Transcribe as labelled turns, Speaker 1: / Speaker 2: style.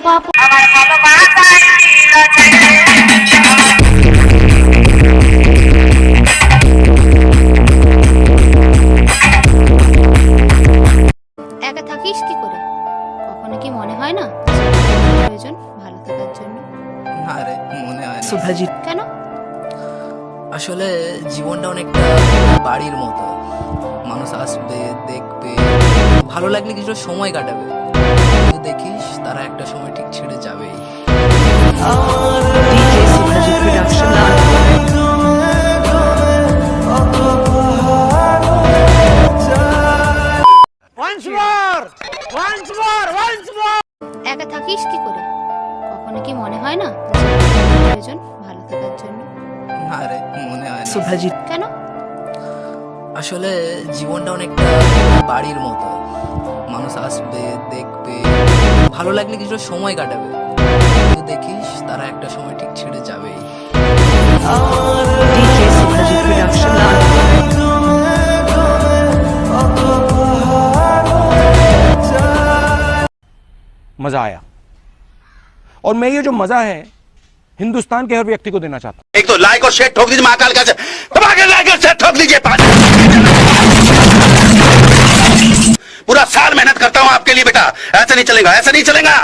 Speaker 1: পাপ একা থাকিস কি করে? কখনো কি মনে হয় না প্রয়োজন ভালো থাকার জন্য?
Speaker 2: আরে মনে হয় না।
Speaker 3: সুধাজি
Speaker 1: কেন?
Speaker 2: আসলে জীবনটা অনেকটা বাড়ির মতো, মানুষ আসবে, দেখবে, ভালো লাগলে কিছু সময় কাটাবে, কিন্তু দেখিস তারা একটা সময় ঠিক ছেড়ে যাবেই।
Speaker 3: ডিজে সুধাজি প্রোডাকশন
Speaker 1: একা থাকিস কি করে? কখনো কি মনে হয় না প্রয়োজন ভালো থাকার জন্য?
Speaker 2: আরে মনে হয় না।
Speaker 3: সুধাজি
Speaker 1: কেন?
Speaker 2: আসলে জীবনটা অনেকটা বাড়ির মতো, মানুষ আসবে, দেখবে, ভালো লাগলে কিছু সময় কাটাবে, কিন্তু দেখিস তারা একটা সময় ঠিক ছেড়ে যাবেই।
Speaker 3: ডিজে সুধাজি প্রোডাকশন
Speaker 4: मजा आया और मैं ये जो मजा है हिंदुस्तान के हर व्यक्ति को देना चाहता हूं।
Speaker 5: एक तो लाइक और शेयर ठोक दीजिए, महाकाल का दबा के लाइक और शेयर ठोक दीजिए। पूरा साल मेहनत करता हूं आपके लिए बेटा, ऐसा नहीं चलेगा, ऐसा नहीं चलेगा।